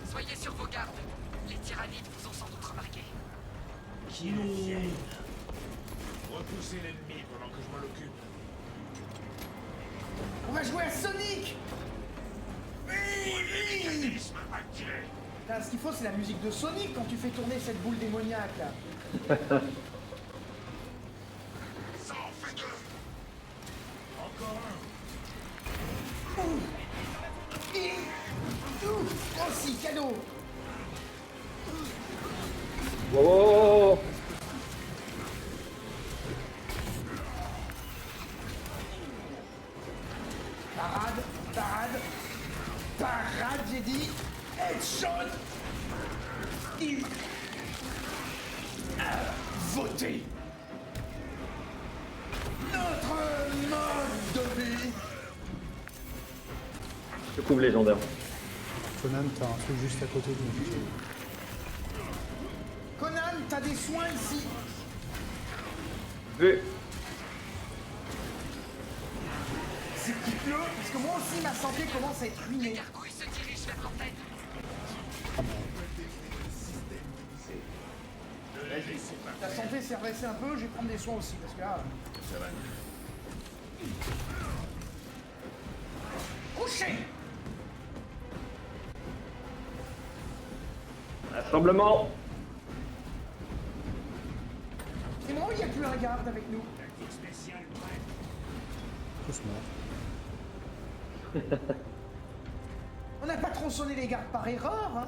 Soyez sur vos gardes. Les tyrannides vous ont sans doute remarqué. Repoussez l'ennemi pendant que je m'en occupe. On va jouer à Sonic. Oui, oui. Mécanisme activé. Putain, ce qu'il faut, c'est la musique de Sonic quand tu fais tourner cette boule démoniaque là. Ça en fait deux. Encore un. Oh si, cadeau. Oh. Parade, parade, parade, j'ai dit. Headshot. Il a voté. Notre mode de vie. Je couvre légendaire. Conan, t'as un truc juste à côté de nous. Conan, t'as des soins ici. Vu. C'est qu'il pleut, parce que moi aussi ma santé commence à être ruinée. Gargouille se dirige vers l'antenne. Ta santé s'est redressée un peu, je vais prendre des soins aussi, parce que là... Ça va. Couché. Rassemblement. C'est moi, il n'y a plus un garde avec nous. Tous morts. On n'a pas tronçonné les gardes par erreur, hein.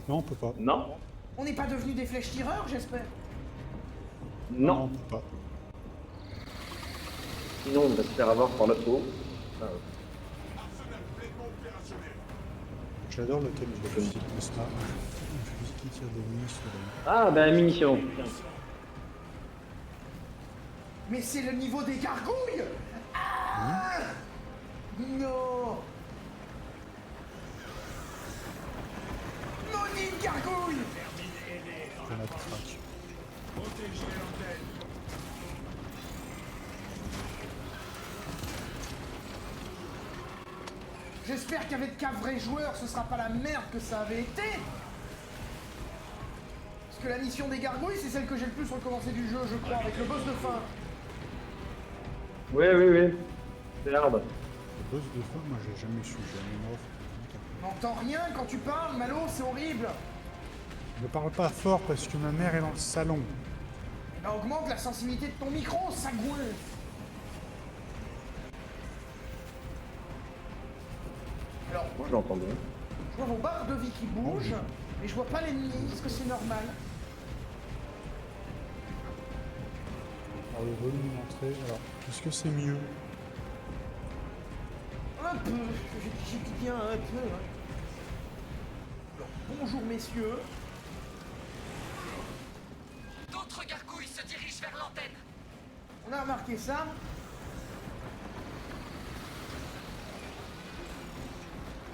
Non, on peut pas. Non. On n'est pas devenus des flèches tireurs, j'espère. Non, on Non. peut pas. Sinon, on va se faire avoir par le haut. Ah, ouais. J'adore le thème du fusil. Le smart. Le fusil. qui tire des munitions. Ah, bah, munitions. Mais c'est le niveau des gargouilles. Ah non. Maudite gargouille. Grenade crack. Protégez l'antenne. J'espère qu'avec qu'un vrai joueur, ce sera pas la merde que ça avait été. Parce que la mission des gargouilles, c'est celle que j'ai le plus recommencé du jeu, je crois, avec le boss de fin. Oui, oui, oui. C'est hard. Le boss de fin, moi j'ai jamais su, jamais mort. N'entends rien quand tu parles, Malo, c'est horrible. Ne parle pas fort parce que ma mère est dans le salon. Eh ben, augmente la sensibilité de ton micro, sagouin. Alors, Moi, je l'entends bien. je vois vos barres de vie qui bougent, mais je vois pas l'ennemi. Est-ce que c'est normal? Alors le volume d'entrée, alors, est-ce que c'est mieux? Un peu, j'ai dit bien un peu. Hein. Alors, bonjour messieurs. D'autres gargouilles se dirigent vers l'antenne. On a remarqué ça.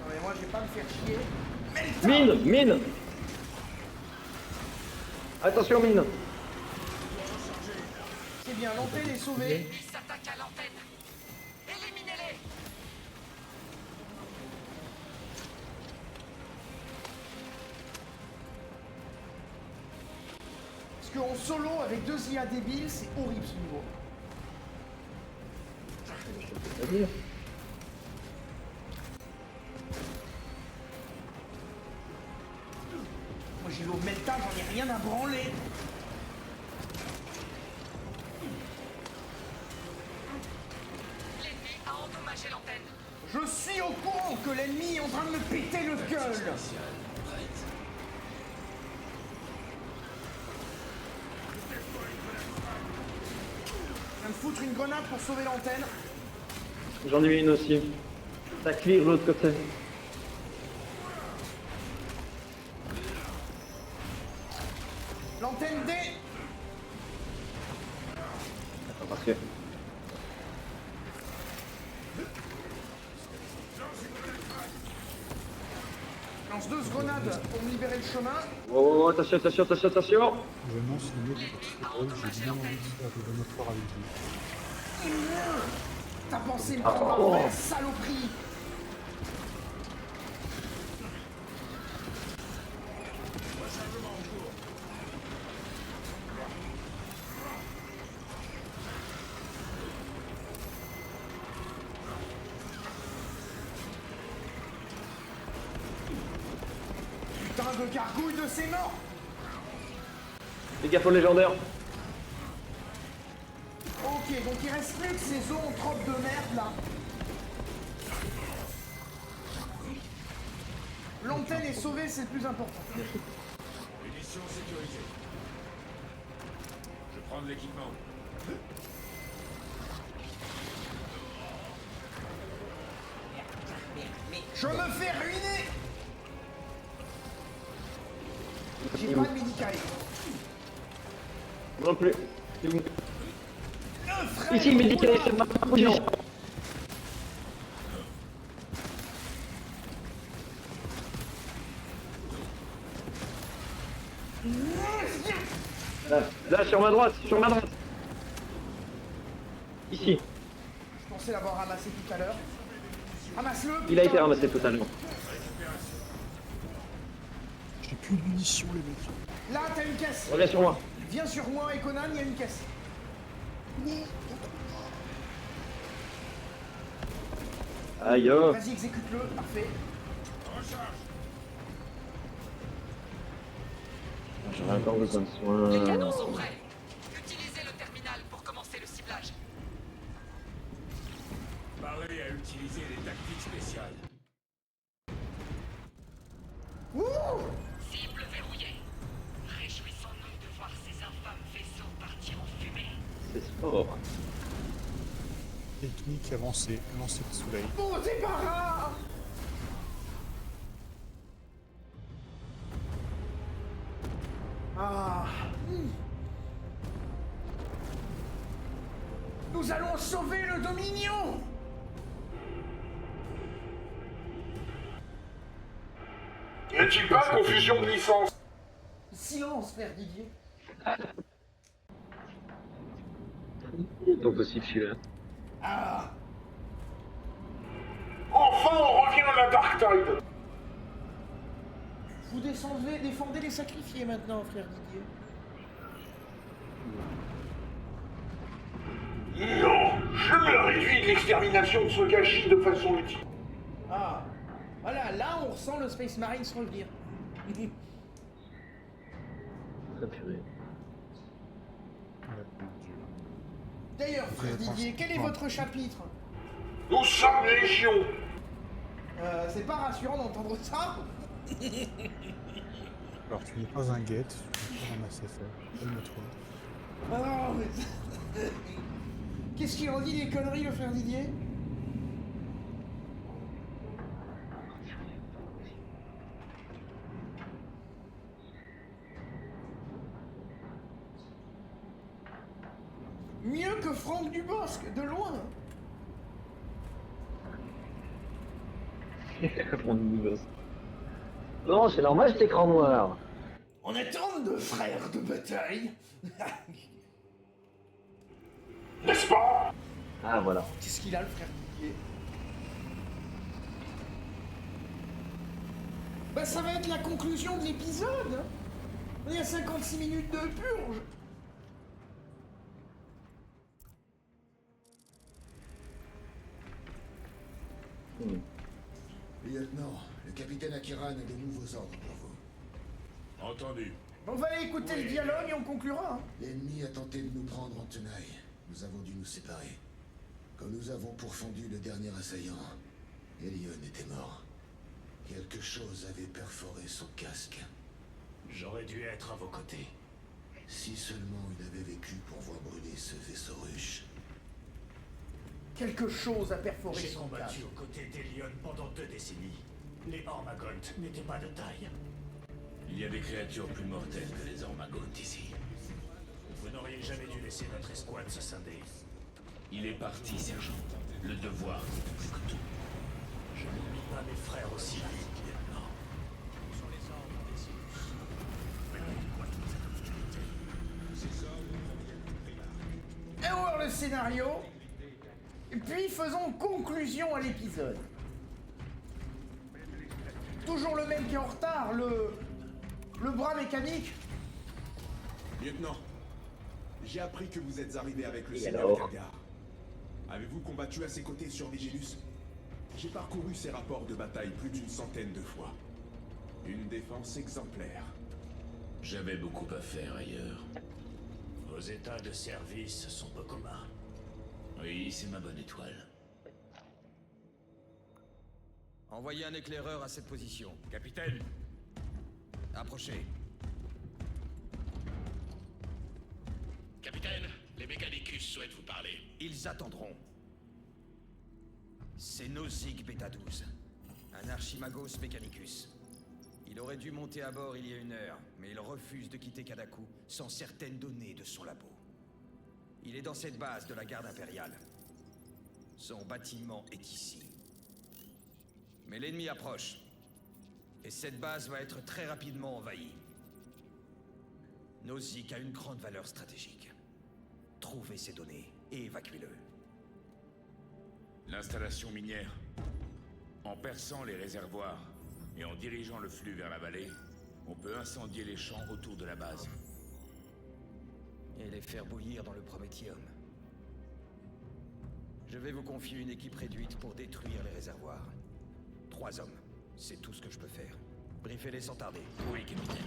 Non mais moi je vais pas me faire chier. Melta! Mine! Mine! Attention, mine! C'est bien, l'antenne est sauvée. Ils s'attaquent à l'antenne. Éliminez-les. Parce qu'en solo avec deux IA débiles, c'est horrible ce niveau. C'est-à-dire? Moi j'ai l'eau Melta, j'en ai rien à branler. L'ennemi a endommagé l'antenne. Je suis au courant que l'ennemi est en train de me péter le gueule. Je viens de foutre une grenade pour sauver l'antenne. J'en ai eu une aussi. Ça clear de l'autre côté. L'antenne D. Attends, parce que... Lance deux grenades pour me libérer le chemin. Oh, oh, attention, attention, attention, attention! Je lance le mot pour être drôle, j'ai bien envie de faire de notre part avec vous. T'as pensé me prendre Oh. un vrai saloperie. Putain de gargouille de ses morts. Les gars, faut légendaire! Ok, donc il reste plus que ces zoantropes de merde là. L'antenne est sauvée, c'est le plus important. Munitions sécurisées. Je prends de l'équipement. Je me fais ruiner. J'ai pas de médicaments. Non plus. C'est où? Frère, Ici, médical, c'est ma position. Là, sur ma droite, sur ma droite. Ici. Je pensais l'avoir ramassé tout à l'heure. Ramasse-le. Il a putain. été ramassé totalement. J'ai plus de munitions les mecs. Là, t'as une caisse. Reviens sur moi. Viens sur moi et Conan, il y a une caisse. Aïe oh. Vas-y, exécute-le. Parfait. J'aurais encore besoin de Les soins. canons sont prêts. Utilisez le terminal pour commencer le ciblage. Parlez à utiliser les tactiques spéciales. Ouh. Cible verrouillée. Réjouissons-nous de voir ces infâmes vaisseaux partir en fumée. C'est fort. Technique avancée, lancer de soleil. Bon débarras. Ah. Nous allons sauver le Dominion. Y a-t-il pas confusion de licence? Silence, frère Didier. Il est pas possible celui-là. Ah. Enfin, on revient à la Dark Tide. Vous défendez les sacrifiés maintenant, frère Didier. Non, je me réjouis de l'extermination de ce gâchis de façon utile. Ah. Voilà, là on ressent le Space Marines revenir. Ah, purée. D'ailleurs, frère Didier, quel est votre chapitre? Nous sommes légion. C'est pas rassurant d'entendre ça. Alors tu n'es pas un guet, tu n'es pas un Mass Effect, calme-toi. Ah non, mais... Qu'est-ce qu'il en dit les conneries, le frère Didier? Mieux que Franck Dubosc, de loin. Non, c'est normal cet écran noir. On est 32 frères de bataille. N'est-ce pas? Ah voilà. Qu'est-ce qu'il a, le frère Didier? Bah ça va être la conclusion de l'épisode, hein. On est à 56 minutes de purge. Lieutenant, le capitaine Akiran a de nouveaux ordres pour vous. Entendu. On va aller écouter le dialogue et on conclura, hein. L'ennemi a tenté de nous prendre en tenaille. Nous avons dû nous séparer. Quand nous avons pourfendu le dernier assaillant, Elion était mort. Quelque chose avait perforé son casque. J'aurais dû être à vos côtés. Si seulement il avait vécu pour voir brûler ce vaisseau ruche. Quelque chose a perforé J'ai son combattu casque. aux côtés d'Elion pendant 2 décennies. Les Hormagont n'étaient pas de taille. Il y a des créatures plus mortelles que les Hormagont ici. Vous n'auriez jamais dû laisser notre escouade se scinder. Il est parti, sergent. Le devoir, plus que tout. Je n'oublie pas mes frères aussi vite, lieutenant. Et voir le scénario. Et puis faisons conclusion à l'épisode. Toujours le même qui est en retard, le bras mécanique. Lieutenant, j'ai appris que vous êtes arrivé avec le Et seigneur alors Kagar. Avez-vous combattu à ses côtés sur Vigilus? J'ai parcouru ses rapports de bataille plus d'une centaine de fois. Une défense exemplaire. J'avais beaucoup à faire ailleurs. Vos états de service sont peu communs. Oui, c'est ma bonne étoile. Envoyez un éclaireur à cette position. Capitaine, Approchez. Capitaine, les Mechanicus souhaitent vous parler. Ils attendront. C'est Nozick Beta 12, un Archimagos Mechanicus. Il aurait dû monter à bord il y a 1 heure, mais il refuse de quitter Kadaku sans certaines données de son labo. Il est dans cette base de la garde impériale. Son bâtiment est ici. Mais l'ennemi approche. Et cette base va être très rapidement envahie. Nozick a une grande valeur stratégique. Trouvez ces données et évacuez-le. l'installation minière. En perçant les réservoirs et en dirigeant le flux vers la vallée, on peut incendier les champs autour de la base. Et les faire bouillir dans le prométhium. Je vais vous confier une équipe réduite pour détruire les réservoirs. 3 hommes, c'est tout ce que je peux faire. Briefez-les sans tarder. Oui, capitaine.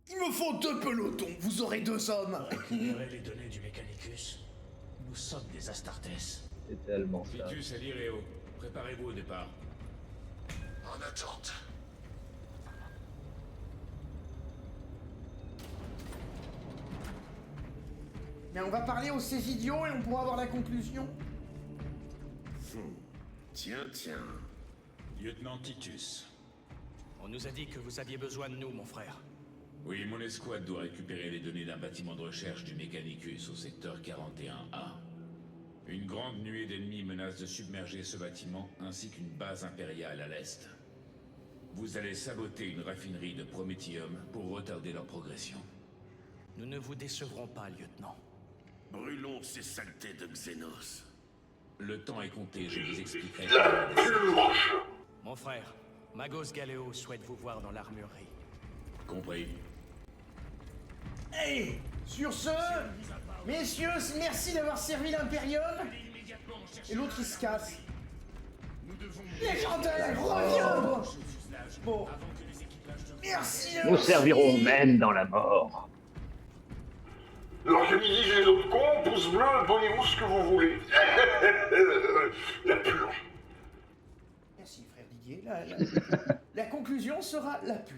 Il me faut 2 pelotons, vous aurez 2 hommes. Récupérez les données du Mechanicus. Nous sommes des Astartes. C'est tellement ça. Vitus et Lireo, préparez-vous au départ. En attente. Mais on va parler aux ces idiots et on pourra avoir la conclusion. Tiens. Lieutenant Titus, On nous a dit que vous aviez besoin de nous, mon frère. Oui, mon escouade doit récupérer les données d'un bâtiment de recherche du Mechanicus au secteur 41A. Une grande nuée d'ennemis menace de submerger ce bâtiment ainsi qu'une base impériale à l'est. Vous allez saboter une raffinerie de Prométhium pour retarder leur progression. Nous ne vous décevrons pas, lieutenant. Brûlons ces saletés de Xenos. Le temps est compté, je vous expliquerai. La purge! Mon frère, Magos Galeo souhaite vous voir dans l'armurerie. Compris. Hey, sur ce, messieurs, merci d'avoir servi l'Imperium. Et l'autre il se casse. Légendaire, reviens. Bon. Merci. Nous servirons même dans la mort. Alors que me disent les autres cons, pouce bleu, abonnez-vous ce que vous voulez. La purge. Merci frère Didier. La conclusion sera la pure.